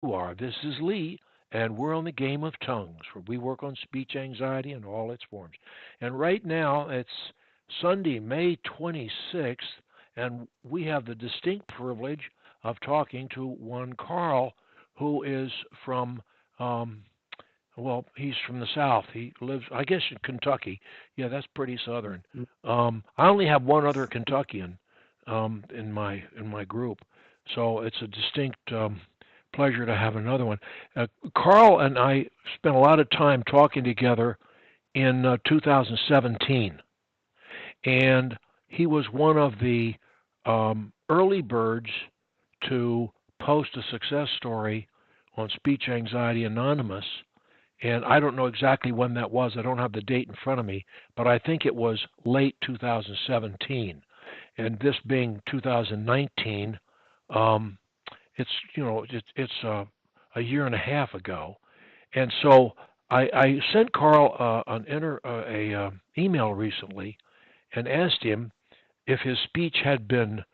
are. This is Lee, and we're on the Game of Tongues, where we work on speech anxiety in all its forms. And right now, it's Sunday, May 26th, and we have the distinct privilege of talking to one Karl, who is from, um, well, he's from the South. He lives, I guess, in Kentucky. Yeah, that's pretty southern. I only have one other Kentuckian in my group, so it's a distinct pleasure to have another one. Karl and I spent a lot of time talking together in 2017, and he was one of the early birds to post a success story on Speech Anxiety Anonymous. And I don't know exactly when that was. I don't have the date in front of me, but I think it was late 2017. And this being 2019, um, it's a year and a half ago, and so I sent Karl a email recently and asked him if his speech had been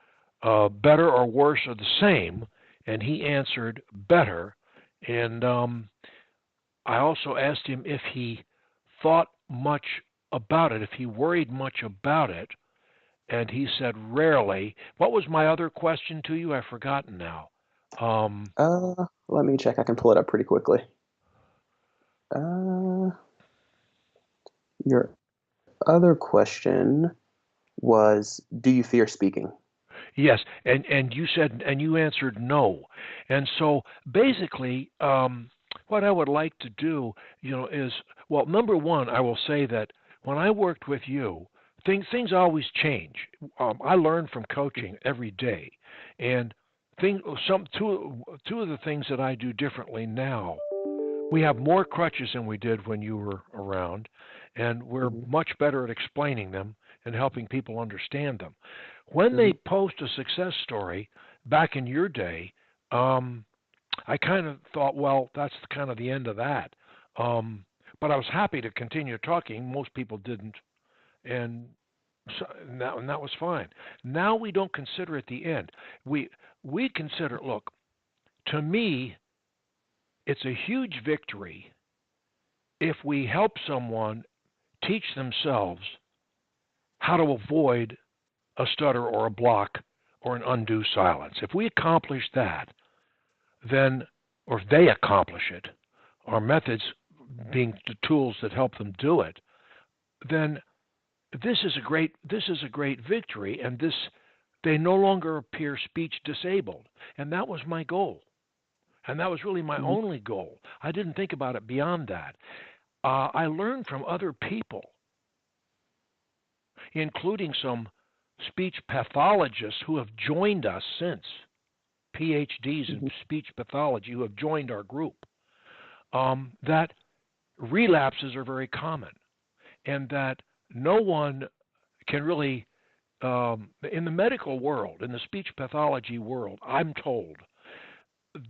better or worse or the same, and he answered better. And I also asked him if he thought much about it, if he worried much about it, and he said rarely. What was my other question to you? I've forgotten now. Um, Let me check. I can pull it up pretty quickly. Uh, your other question was, do you fear speaking? yes, and you said and you answered no, and so basically, what I would like to do, is well, number one, I will say that when I worked with you, things always change. I learn from coaching every day, and two of the things that I do differently now. We have more crutches than we did when you were around, and we're Hmm. much better at explaining them and helping people understand them. When they Hmm. post a success story back in your day, um, I kind of thought, well, that's kind of the end of that. Um, but I was happy to continue talking. Most people didn't, and and that was fine. Now we don't consider it the end. We we consider, look, to me, it's a huge victory if we help someone teach themselves how to avoid a stutter or a block or an undue silence. If we accomplish that, then, or if they accomplish it, our methods being the tools that help them do it, then this is a great victory, and this they no longer appear speech disabled, and that was my goal, and that was really my Hmm. only goal. I didn't think about it beyond that. I learned from other people, including some speech pathologists who have joined us since, PhDs in Hmm. speech pathology who have joined our group, that relapses are very common and that no one can really, in the medical world, in the speech pathology world, I'm told,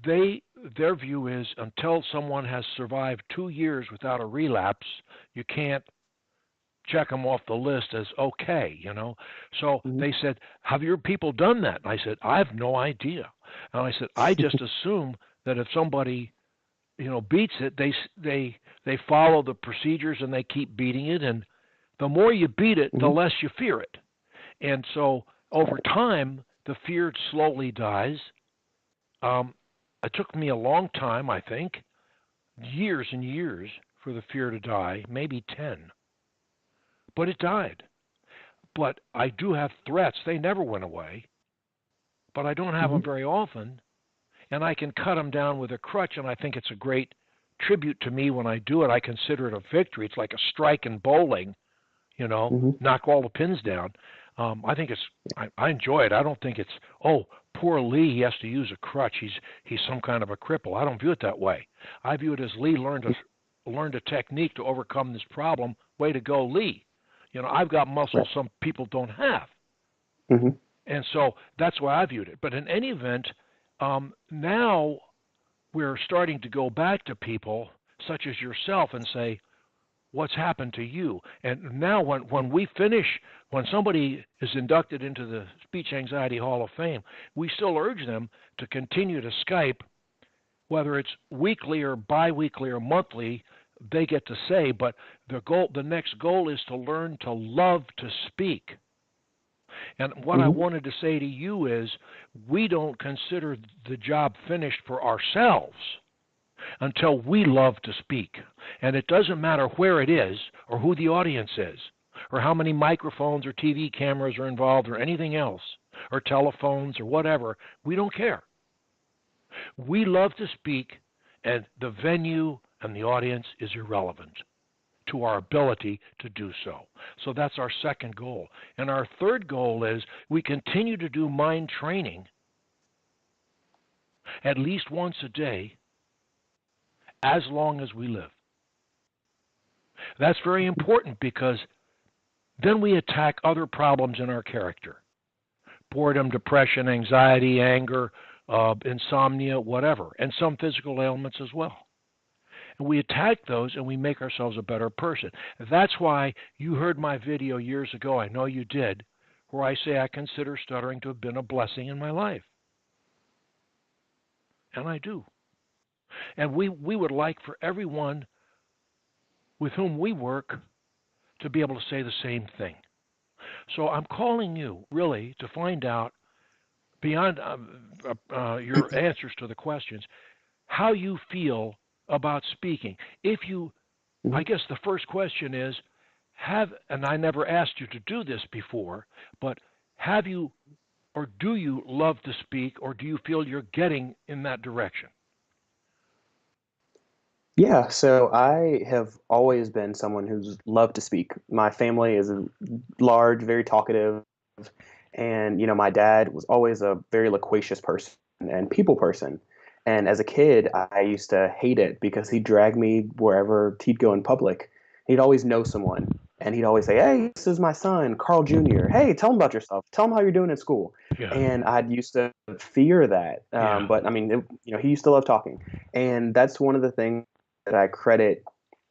they their view is until someone has survived 2 years without a relapse, you can't check them off the list as okay. So Hmm. they said, "Have your people done that?" And I said, "I have no idea." And I said, "I just assume that if somebody beats it, they follow the procedures and they keep beating it, and the more you beat it, the Hmm. less you fear it. And so over Right. time, the fear slowly dies. Um, it took me a long time, I think, years and years for the fear to die, maybe 10, but it died. But I do have threats. They never went away, but I don't have Hmm. them very often, and I can cut them down with a crutch, and I think it's a great tribute to me when I do it. I consider it a victory. It's like a strike in bowling, Hmm. knock all the pins down. I think I enjoy it. I don't think it's, oh, poor Lee, he has to use a crutch. He's some kind of a cripple. I don't view it that way. I view it as Lee learned a technique to overcome this problem. Way to go, Lee. I've got muscles Right. some people don't have. Hmm. And so that's why I viewed it. But in any event, now we're starting to go back to people such as yourself and say, what's happened to you? And now when somebody is inducted into the Speech Anxiety Hall of Fame, we still urge them to continue to Skype Whether it's weekly or biweekly or monthly, they get to say, but the next goal is to learn to love to speak. And what I Hmm. wanted to say to you is we don't consider the job finished for ourselves until we love to speak. And it doesn't matter where it is or who the audience is or how many microphones or TV cameras are involved or anything else or telephones or whatever. We don't care. We love to speak, and the venue and the audience is irrelevant to our ability to do so. So that's our second goal. And our third goal is we continue to do mind training at least once a day as long as we live. That's very important because then we attack other problems in our character: boredom, depression, anxiety, anger, insomnia, whatever, and some physical ailments as well. And we attack those and we make ourselves a better person. That's why you heard my video years ago, I know you did, where I say I consider stuttering to have been a blessing in my life. And I do. And we would like for everyone with whom we work to be able to say the same thing. So I'm calling you really to find out, beyond your answers to the questions, how you feel about speaking. If you, Hmm. I guess the first question is, and I never asked you to do this before, but have you or do you love to speak, or do you feel you're getting in that direction? Yeah, so I have always been someone who's loved to speak. My family is large, very talkative, and my dad was always a very loquacious person and people person. And as a kid, I used to hate it because he'd drag me wherever he'd go in public. He'd always know someone, and he'd always say, "Hey, this is my son, Karl Jr. Hey, tell him about yourself. Tell him how you're doing in school." Yeah, And I'd used to fear that, yeah. but I mean, he used to love talking, and that's one of the things that I credit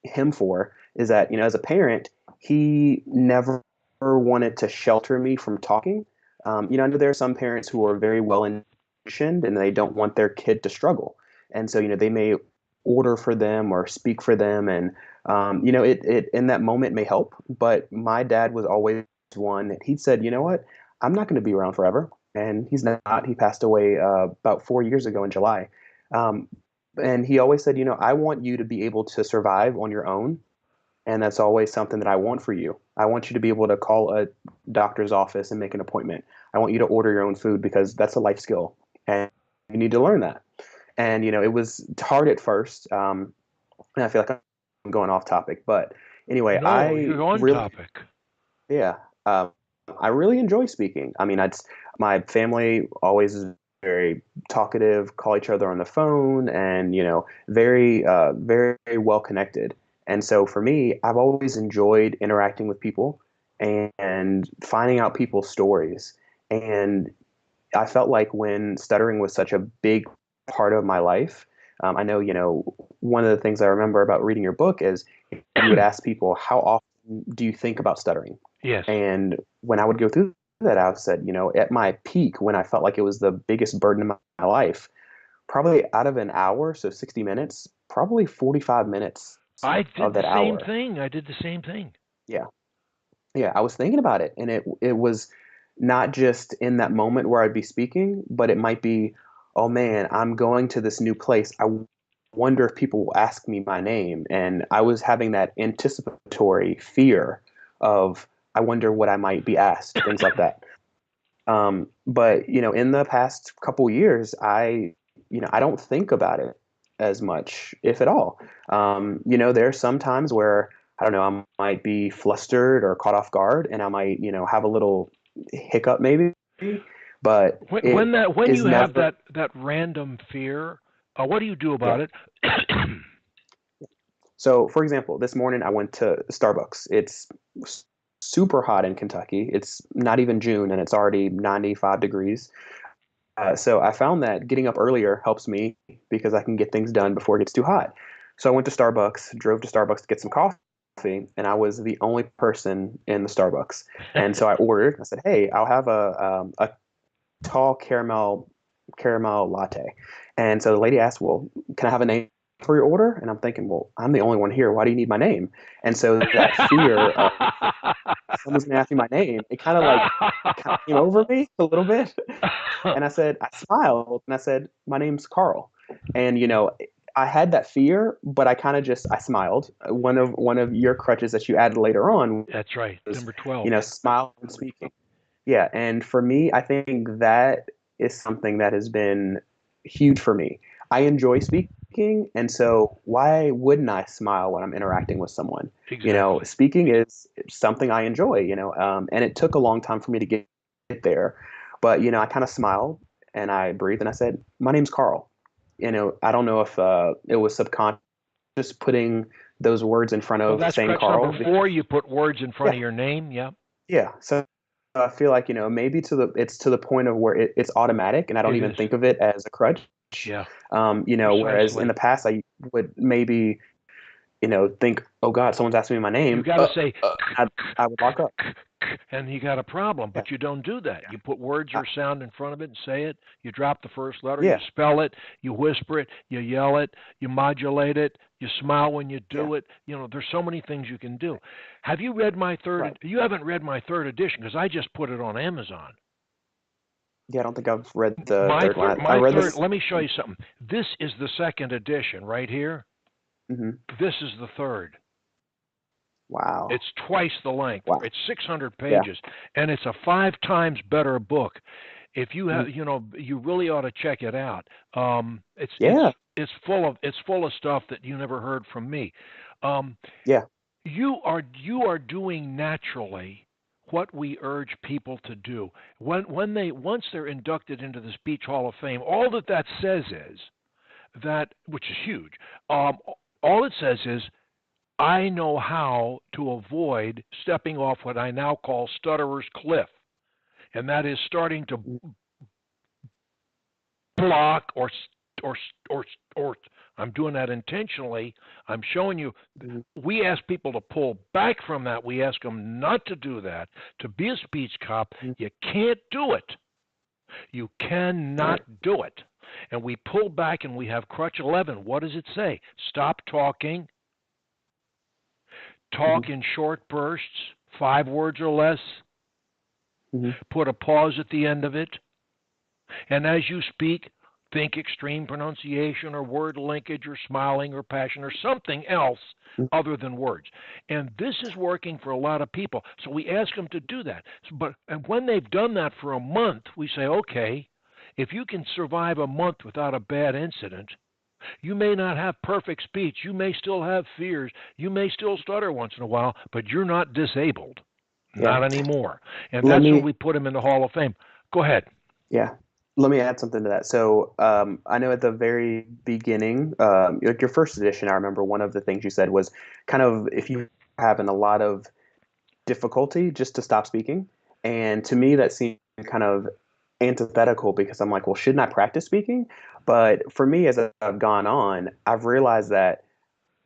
him for is that, as a parent, he never wanted to shelter me from talking. I know there are some parents who are very well intentioned and they don't want their kid to struggle. And so, they may order for them or speak for them. And, it in that moment may help. But my dad was always one that he said, you know what? I'm not going to be around forever. And he's not. He passed away about 4 years ago in July. Um, and he always said, I want you to be able to survive on your own. And that's always something that I want for you. I want you to be able to call a doctor's office and make an appointment. I want you to order your own food because that's a life skill. And you need to learn that. And, it was hard at first. And I feel like I'm going off topic. But anyway, No, you're on topic. yeah, um, I really enjoy speaking. I mean, my family always is very talkative, call each other on the phone, and very, very well connected. And so for me, I've always enjoyed interacting with people and finding out people's stories. And I felt like when stuttering was such a big part of my life, I know, one of the things I remember about reading your book is you would ask people, how often do you think about stuttering? Yes. And when I would go through that, I said, at my peak, when I felt like it was the biggest burden of my life, probably out of an hour, so 60 minutes, probably 45 minutes I did of the that same hour. thing. I did the same thing. Yeah. Yeah. I was thinking about it. And it was not just in that moment where I'd be speaking, but it might be, oh man, I'm going to this new place. I wonder if people will ask me my name. And I was having that anticipatory fear of, I wonder what I might be asked, things like that. But in the past couple years, I don't think about it as much, if at all. There are some times where I don't know, I might be flustered or caught off guard, and I might, have a little hiccup maybe, but When it that when is you have never. that random fear, what do you do Yeah. about it? So, for example, this morning I went to Starbucks. It's super hot in Kentucky. It's not even June, and it's already 95 degrees. So I found that getting up earlier helps me because I can get things done before it gets too hot. So I went to Starbucks, drove to Starbucks to get some coffee, and I was the only person in the Starbucks. And so I ordered. I said, "Hey, I'll have a tall caramel caramel latte. And so the lady asked, well, can I have a name for your order? And I'm thinking, well, I'm the only one here. Why do you need my name? And so that fear of someone's gonna ask me my name, it kind of came over me a little bit. And I smiled and I said, my name's Karl. And I had that fear, but I smiled. One of your crutches that you added later on That's right. was, Number 12. smile and speaking. Yeah, and for me, I think that is something that has been huge for me. I enjoy speaking, and so why wouldn't I smile when I'm interacting with someone? Exactly. Speaking is something I enjoy, and it took a long time for me to get there. But, I kind of smiled and I breathed and I said, my name's Karl. I don't know if it was subconscious putting those words in front Well, of that's saying crutch number Karl. 4. You put words in front Yeah, of your name. Yeah, yeah. So I feel like, maybe it's to the point of where it's automatic and I don't it even is. think of it as a crutch. Yeah, Whereas in precisely. the past I would maybe, think, oh God, someone's asking me my You name. got to say, I would lock up. and you got a problem, Yeah. but you don't do that. You put words I, or sound in front of it and say it. You drop the first letter, you yeah. spell it, you whisper it, you yell it, you modulate it, you smile when you Yeah. do it. There's so many things you can do. Have you read my Right. third? You haven't read my third edition because I just put it on Amazon. Yeah. I don't think I've read the third one. I My read third. this. Let me show you something. This is the second edition right here. Hmm. This is the third. Wow. It's twice the length. Wow. It's 600 Yeah. pages, and it's a 5 times better book. If you Mhm. have, you really ought to check it out. It's it's Yeah. it's full of stuff that you never heard from me. Um, Yeah. you are doing naturally what we urge people to do. Once they're inducted into the Speech Hall of Fame, all that says is that, which is huge. Um, all it says is I know how to avoid stepping off what I now call stutterer's cliff, and that is starting to Mhm. block or or or I'm doing that intentionally. I'm showing you. Mhm. We ask people to pull back from that. We ask them not to do that. To be a speech cop, Mhm. you can't do it. You cannot Right. do it. And we pull back and we have crutch 11. What does it say? Stop talking. Mhm. Talk in short bursts, 5 words or less. Mhm. Put a pause at the end of it. And as you speak, think extreme pronunciation or word linkage or smiling or passion or something else Mhm. other than words. And this is working for a lot of people. So we ask them to do that. And when they've done that for a month, we say, okay, if you can survive a month without a bad incident, you may not have perfect speech. You may still have fears. You may still stutter once in a while, but you're not disabled. Yeah. Not anymore. And Let that's when me. we put him in the Hall of Fame. Go ahead. Yeah. Let me add something to that. So, I know at the very beginning, like your first edition, I remember one of the things you said was kind of if you having a lot of difficulty just to stop speaking. And to me, that seemed kind of antithetical because I'm like, well, shouldn't I practice speaking? But for me, as I've gone on, I've realized that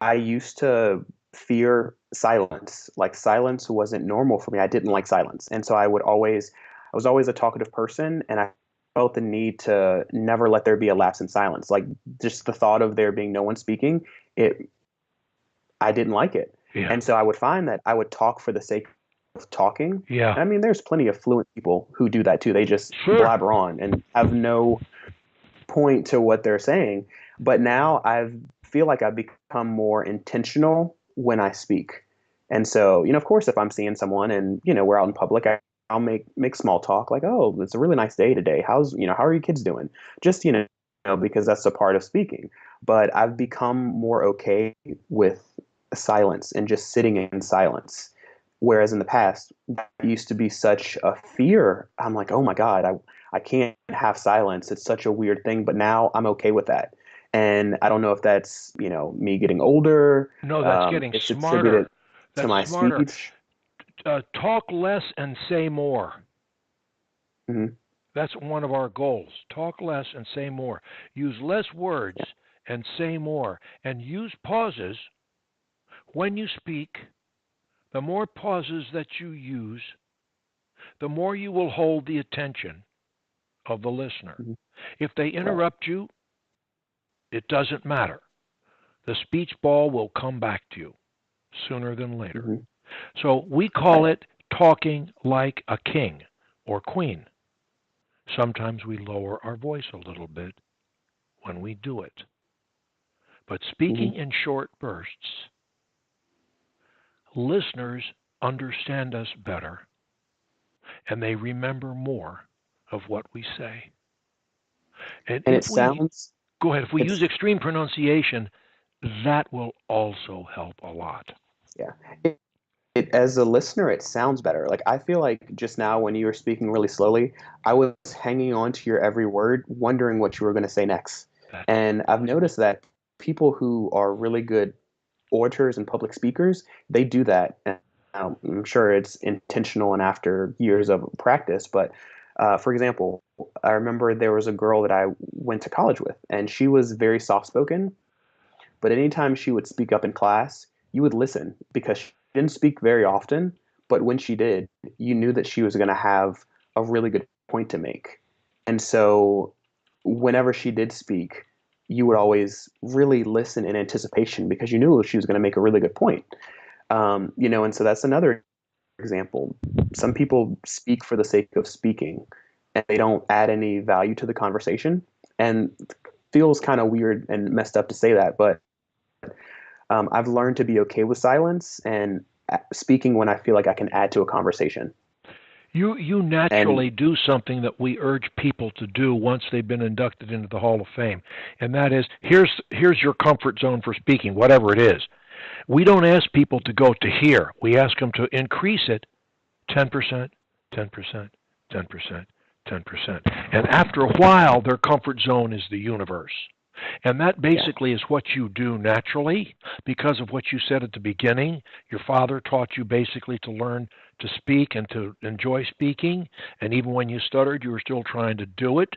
I used to fear silence. Like silence wasn't normal for me. I didn't like silence. And so I was always a talkative person and I felt the need to never let there be a lapse in silence. Like just the thought of there being no one speaking, it I didn't like it. Yeah. And so I would find that I would talk for the sake of talking. Yeah. And I mean, there's plenty of fluent people who do that too. They just Sure. blabber on and have no point to what they're saying. But now I feel like I've become more intentional when I speak. And so, of course, if I'm seeing someone and, we're out in public, I'll make small talk like, oh, it's a really nice day today. How are your kids doing? Just, because that's a part of speaking. But I've become more okay with silence and just sitting in silence. Whereas in the past, that used to be such a fear. I'm like, oh my God, I can't have silence. It's such a weird thing, but now I'm okay with that. And I don't know if that's, me getting older. No, that's getting It's attributed smarter. to That's my smarter. speech. Talk less and say more. Hmm. That's one of our goals. Talk less and say more. Use less words Yeah. and say more. And use pauses when you speak. The more pauses that you use, the more you will hold the attention of the listener. Mhm. If they Right. interrupt you, it doesn't matter. The speech ball will come back to you sooner than later. Hmm. So we call Right. it talking like a king or queen. Sometimes we lower our voice a little bit when we do it. But Hmm. speaking in short bursts, listeners understand us better and they remember more of what we say. And And it if we sounds, go ahead, if we use it's, extreme pronunciation, that will also help a lot. yeah. As a listener, it sounds better. Like I feel like just now when you were speaking really slowly, I was hanging on to your every word, wondering what you were going to say next. That's And I've noticed that people who are really good orators and public speakers, they do that. And I'm sure it's intentional and after years of practice. But for example, I remember there was a girl that I went to college with, and she was very soft spoken. But anytime she would speak up in class, you would listen because she didn't speak very often. But when she did, you knew that she was going to have a really good point to make. And so whenever she did speak, you would always really listen in anticipation because you knew she was going to make a really good point. And so that's another example. Some people speak for the sake of speaking and they don't add any value to the conversation. And feels kind of weird and messed up to say that, but I've learned to be okay with silence and speaking when I feel like I can add to a conversation. you And naturally do something that we urge people to do once they've been inducted into the Hall of Fame, and that is here's your comfort zone for speaking, whatever it is. We don't ask people to go to here. We ask them to increase it 10%, 10%, 10%, 10%. And after a while, their comfort zone is the universe. And that yeah, basically is what you do naturally because of what you said at the beginning. Your father taught you basically to learn to speak and to enjoy speaking. And even when you stuttered, you were still trying to do it.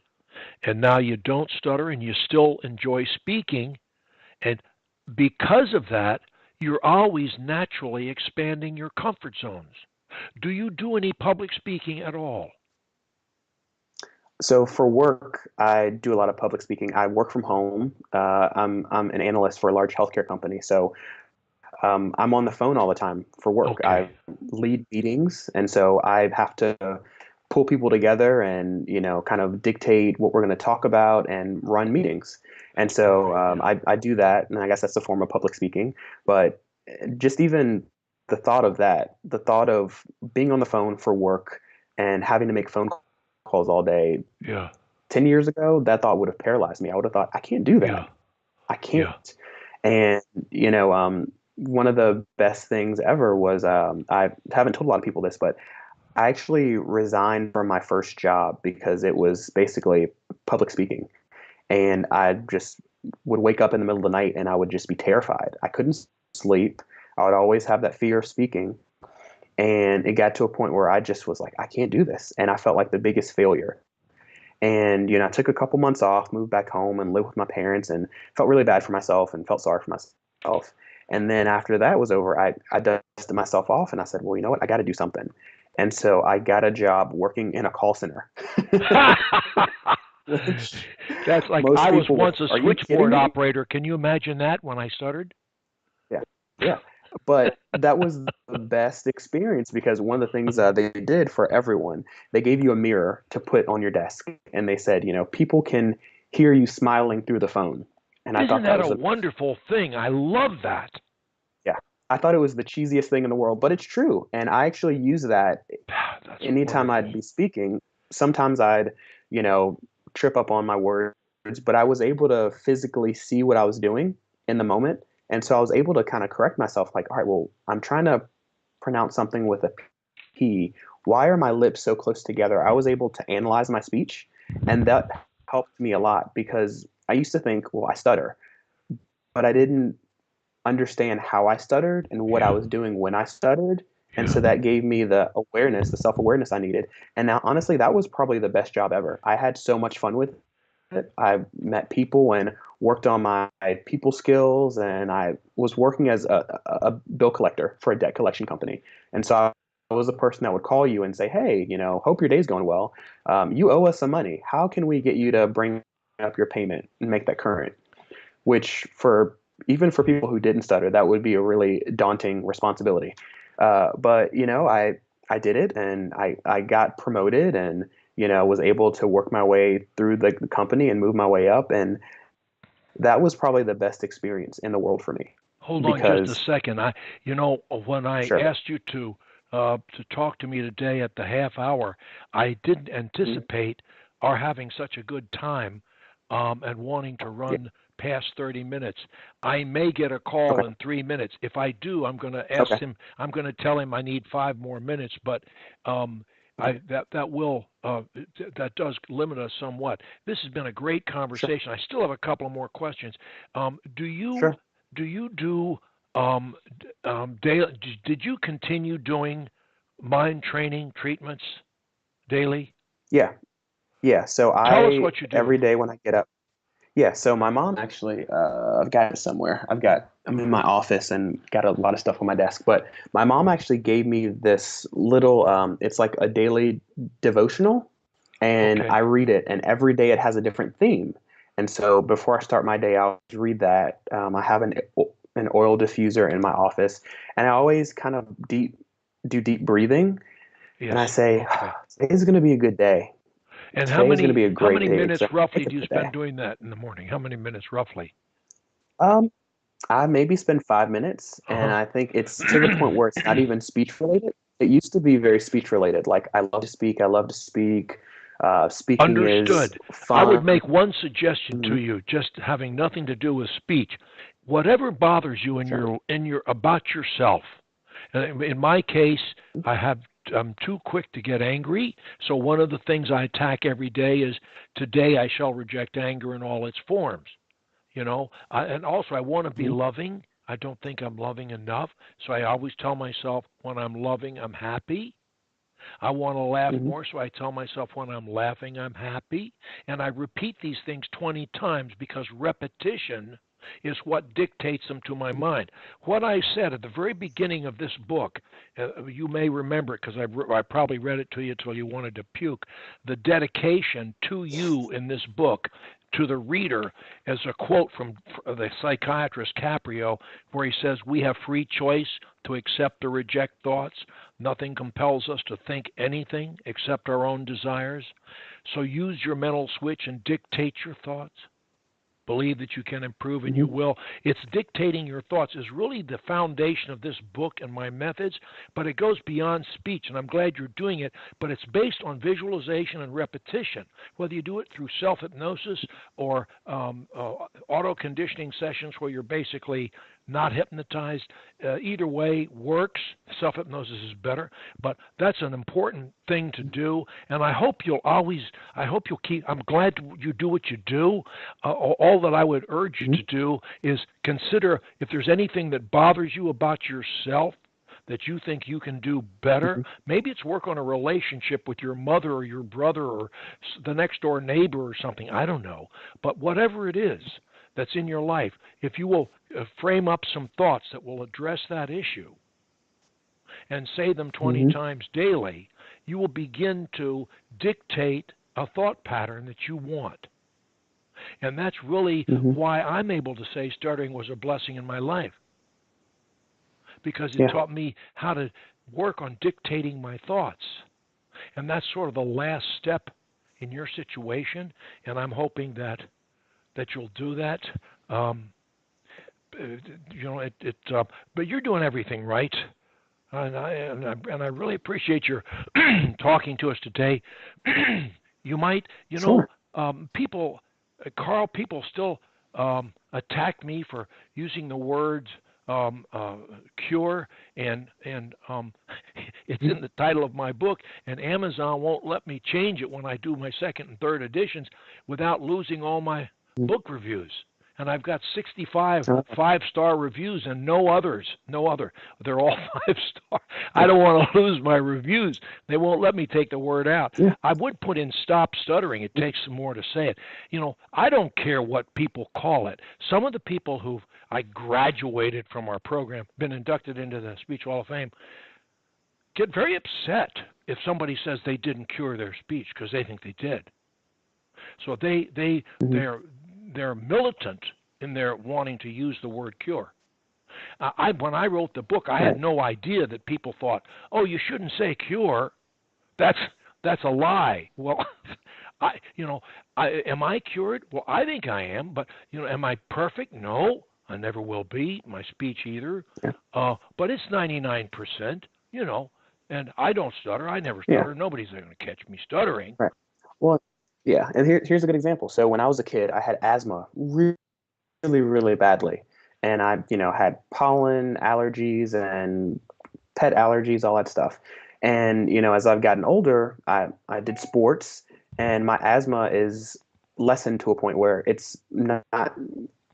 And now you don't stutter and you still enjoy speaking. And because of that, you're always naturally expanding your comfort zones. Do you do any public speaking at all? so for work, I do a lot of public speaking. I work from home. I'm an analyst for a large healthcare company, so I'm on the phone all the time for work. I Okay. lead meetings, and so I have to pull people together and kind of dictate what we're going to talk about and run meetings. And so Right. Yeah. I do that, and I guess that's a form of public speaking. But just even the thought of that, the thought of being on the phone for work and having to make phone calls all day, Yeah. 10 years ago, that thought would have paralyzed me. I would have thought, I can't do Yeah. that. I can't. Yeah. And, one of the best things ever was I haven't told a lot of people this, but I actually resigned from my first job because it was basically public speaking. And I just would wake up in the middle of the night and I would just be terrified. I couldn't sleep. I would always have that fear of speaking. And it got to a point where I just was like, I can't do this. And I felt like the biggest failure. And, I took a couple months off, moved back home and lived with my parents and felt really bad for myself and felt sorry for myself. And then after that was over, I dusted myself off and I said, well, you know what? I got to do something. And so I got a job working in a call center, which That's like most I was people once go, a are you kidding switchboard me? operator. Can you imagine that when I stuttered? Yeah. Yeah. But that was the best experience because one of the things they did for everyone, they gave you a mirror to put on your desk. And they said, people can hear you smiling through the phone. And I Isn't thought that that a was wonderful thing? I love that. yeah, I thought it was the cheesiest thing in the world, but it's true. And I actually use that That's anytime I'd wonderful. be speaking. Sometimes I'd, you know, trip up on my words, but I was able to physically see what I was doing in the moment. And so I was able to kind of correct myself like, all right, well, I'm trying to pronounce something with a P. Why are my lips so close together? I was able to analyze my speech, and that helped me a lot because I used to think, well, I stutter, but I didn't understand how I stuttered and what I Yeah. was doing when I stuttered. And Yeah. so that gave me the awareness, the self awareness I needed. And now, honestly, that was probably the best job ever. I had so much fun with it. I met people and worked on my people skills. And I was working as a bill collector for a debt collection company. And so I was a person that would call you and say, "Hey, hope your day's going well. You owe us some money. How can we get you to bring up your payment and make that current?" Which for even for people who didn't stutter, that would be a really daunting responsibility. But I did it, and I got promoted, and was able to work my way through the company and move my way up, and that was probably the best experience in the world for me Hold on just a because second. When I sure. asked you to talk to me today at the half hour, I didn't Mhm. anticipate our having such a good time, and wanting to Yeah. run past 30 minutes. I may get a Okay. call in 3 minutes. If I do, I'm going to ask Okay. him. I'm going to tell him I need 5 more minutes. But um, Okay. that does limit us somewhat. This has been a great Sure. conversation. I still have a couple more questions. Do you Sure. do you do daily? Did you continue doing mind training treatments daily? Yeah. Yeah. So Tell us I what you do. every day when I get up. Yeah, so my mom actually, I've got it somewhere. I'm in my office and got a lot of stuff on my desk. But my mom actually gave me this little, it's like a daily devotional, and Okay. I read it, and every day it has a different theme. And so before I start my day, I'll read that. I have an oil diffuser in my office, and I always kind of do deep breathing, and Yes. I say, Okay. today's going to be a good day. And Today is going to be a how great many day because minutes I roughly wake do up you today. spend doing that in the morning? How many minutes roughly? Um, I maybe spend 5 minutes, and Uh I think it's to the point where it's not huh. even speech related. It used to be very speech related. Like I love to speak. I love to speak. Speaking is Understood. I would fun. make one suggestion to Hmm. you, just having nothing to do with speech. Whatever bothers you Sure. in your about yourself. And in my case, I have I'm too quick to get angry. So one of the things I attack every day is today I shall reject anger in all its forms. And also I want to be Hmm. loving. I don't think I'm loving enough. So I always tell myself when I'm loving, I'm happy. I want to laugh Hmm. more, so I tell myself when I'm laughing, I'm happy. And I repeat these things 20 times because repetition is what dictates them to my mind. What I said at the very beginning of this book, you may remember it because I probably read it to you till you wanted to puke. The dedication to you in this book, to the reader, as a quote from the psychiatrist Caprio, where he says, "We have free choice to accept or reject thoughts. Nothing compels us to think anything except our own desires. So use your mental switch and dictate your thoughts. Believe that you can improve and Hmm. you will. It's dictating your thoughts is really the foundation of this book and my methods, but it goes beyond speech, and I'm glad you're doing it. But it's based on visualization and repetition, whether you do it through self hypnosis or auto conditioning sessions where you're basically not hypnotized. Either way works. Self hypnosis is better, but that's an important thing to do. And I hope you'll keep. I'm glad you do what you do. All that I would urge you Hmm. to do is consider if there's anything that bothers you about yourself that you think you can do better. Hmm. Maybe it's work on a relationship with your mother or your brother or the next door neighbor or something. I don't know. But whatever it is that's in your life, if you will frame up some thoughts that will address that issue and say them 20 Hmm. times daily, you will begin to dictate a thought pattern that you want. And that's really Hmm. why I'm able to say stuttering was a blessing in my life because it Yeah. taught me how to work on dictating my thoughts. And that's sort of the last step in your situation. And I'm hoping that you'll do that. Um, but you're doing everything right. And I really appreciate your talking to us today. You might, Sure. people, Karl, people still attack me for using the words um, uh, cure, and it's in the title of my book, and Amazon won't let me change it when I do my second and third editions without losing all my Mhm. book reviews. And I've got 65 Uh, 5-star reviews and no others, no other. They're all 5 star. I yeah. don't want to lose my reviews. They won't let me take the word out. Yeah. I would put in stop stuttering. It takes some more to say it. I don't care what people call it. Some of the people who I graduated from our program, been inducted into the Speech Hall of Fame, get very upset if somebody says they didn't cure their speech because they think they did. So Mm-hmm. they're militant in their wanting to use the word cure. I when I wrote the book, I had Right. no idea that people thought, "Oh, you shouldn't say cure. That's that's a lie." Well, am I cured? Well, I think I am, but am I perfect? No, I never will be. My speech either. Yeah. But it's 99%. And I don't stutter. I never Yeah. stutter. Nobody's going to catch me stuttering. Right. Well, yeah. And here's a good example. So when I was a kid, I had asthma really, really badly. And I, had pollen allergies and pet allergies, all that stuff. And, as I've gotten older, I did sports and my asthma is lessened to a point where it's not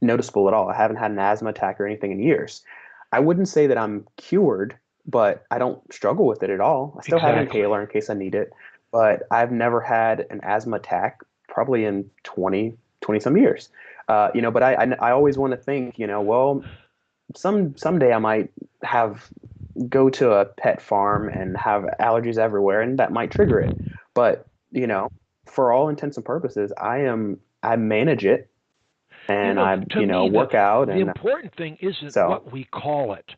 noticeable at all. I haven't had an asthma attack or anything in years. I wouldn't say that I'm cured, but I don't struggle with it at all. I still have an Exactly. inhaler in case I need it, but I've never had an asthma attack probably in 20 some years. But I always want to think, well, someday I might have go to a pet farm and have allergies everywhere, and that might trigger it. But for all intents and purposes, I manage it, and I To me, work out, the and important thing isn't so what we call it.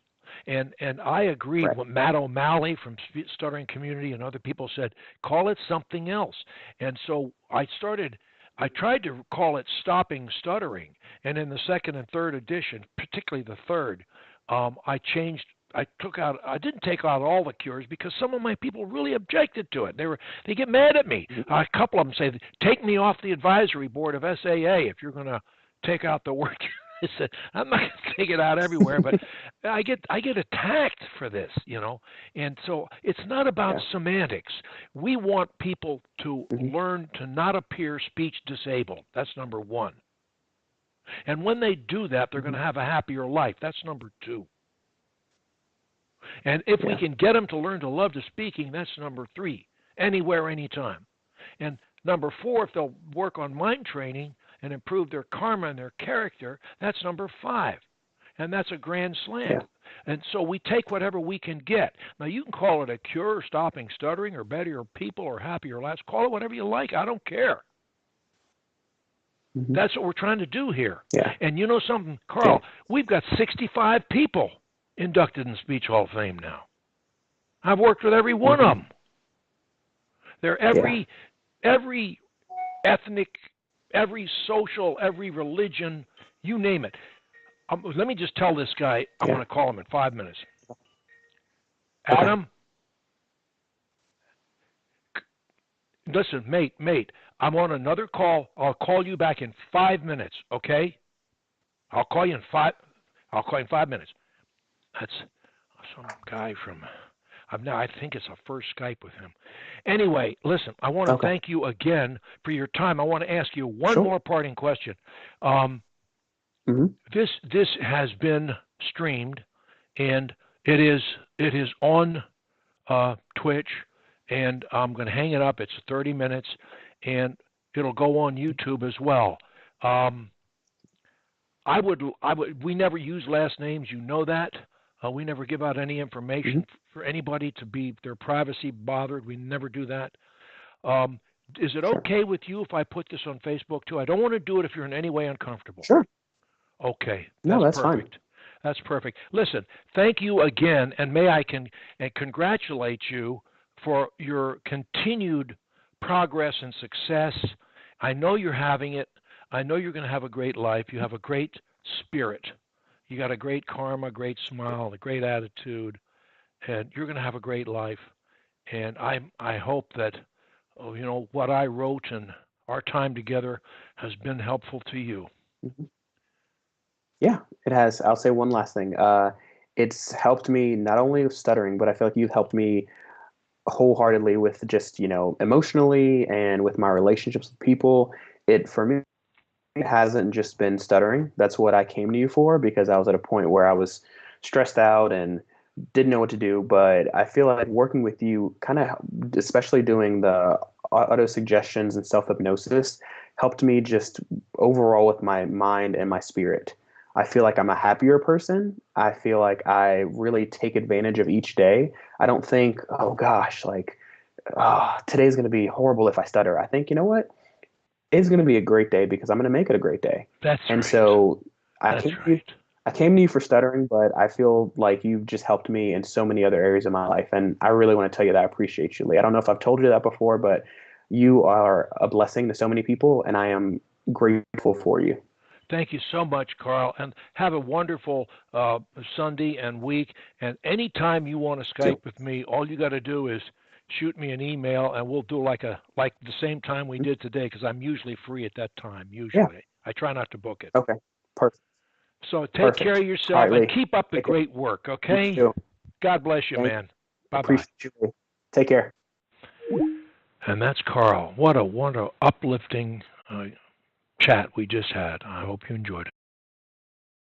And I agreed right. with Matt O'Malley from Stuttering Community and other people said, call it something else. And so I tried to call it Stopping Stuttering. And in the second and third edition, particularly the third, I changed. I didn't take out all the cures because some of my people really objected to it. They get mad at me. Mhm. A couple of them say, take me off the advisory board of SAA if you're going to take out the word. I said, I'm not going to take it out everywhere, but I get attacked for this. And so it's not about Yeah. semantics. We want people to Hmm. learn to not appear speech disabled. That's number one. And when they do that, they're going Hmm. to have a happier life. That's number two. And if we Yeah. can get them to learn to love the speaking, that's number three. Anywhere, anytime. And number four, if they'll work on mind training and improve their karma and their character, that's number five. And that's a grand slam. Yeah. And so we take whatever we can get. Now, you can call it a cure, stopping stuttering, or better people, or happier lives. Call it whatever you like. I don't care. Hmm. That's what we're trying to do here. Yeah. And you know something, Yeah. Karl? We've got 65 people inducted in Speech Hall of Fame now. I've worked with every one Hmm. of them. They're Yeah. every ethnic, every social, every religion, you name it. Let me just tell this guy I'm Yeah. going to call him in 5 minutes. Okay. Adam, listen, mate, I'm on another call. I'll call you back in 5 minutes, okay? I'll call you in five. I'll call you in 5 minutes. That's some guy from. I think it's a first Skype with him. Anyway, listen, I want to Okay. thank you again for your time. I want to ask you one Sure. more parting question. Um, Hmm. this has been streamed, and it is on Twitch, and I'm going to hang it up. It's 30 minutes, and it'll go on YouTube as well. Um, we never use last names. You know that. We never give out any Hmm. information for anybody to be their privacy bothered. We never do that. Um, is it Sure. okay with you if I put this on Facebook too? I don't want to do it if you're in any way uncomfortable. Sure. Okay, No, that's that's fine. perfect. That's perfect. Listen, thank you again, and may I and congratulate you for your continued progress and success. I know you're having it. I know you're going to have a great life. You have a great spirit. You got a great karma, great smile, a great attitude, and you're going to have a great life. And I hope that what I wrote and our time together has been helpful to you. Mhm. Yeah, it has. I'll say one last thing. It's helped me not only with stuttering, but I feel like you've helped me wholeheartedly with just, emotionally and with my relationships with people. It, for me, it hasn't just been stuttering. That's what I came to you for because I was at a point where I was stressed out and didn't know what to do. But I feel like working with you, kind of, especially doing the auto suggestions and self hypnosis, helped me just overall with my mind and my spirit. I feel like I'm a happier person. I feel like I really take advantage of each day. I don't think, oh gosh, like, today's going to be horrible if I stutter. I think, you know what? It's going to be a great day because I'm going to make it a great day. That's And right. so I That's came to you, right. I came to you for stuttering, but I feel like you've just helped me in so many other areas of my life. And I really want to tell you that I appreciate you, Lee. I don't know if I've told you that before, but you are a blessing to so many people, and I am grateful for you. Thank you so much, Karl, and have a wonderful Sunday and week. And anytime you want to Too. Skype with me, all you got to do is shoot me an email, and we'll do like the same time we did today, because I'm usually free at that time. Yeah. Usually, I try not to book it. Okay. Perfect. So take care of Perfect. All yourself right, and Lee. keep up the Take care. great work. You Okay. too. God bless you, Thank you. man. Bye bye. Appreciate you, Lee. Take care. And that's Karl. What a uplifting chat we just had. I hope you enjoyed it.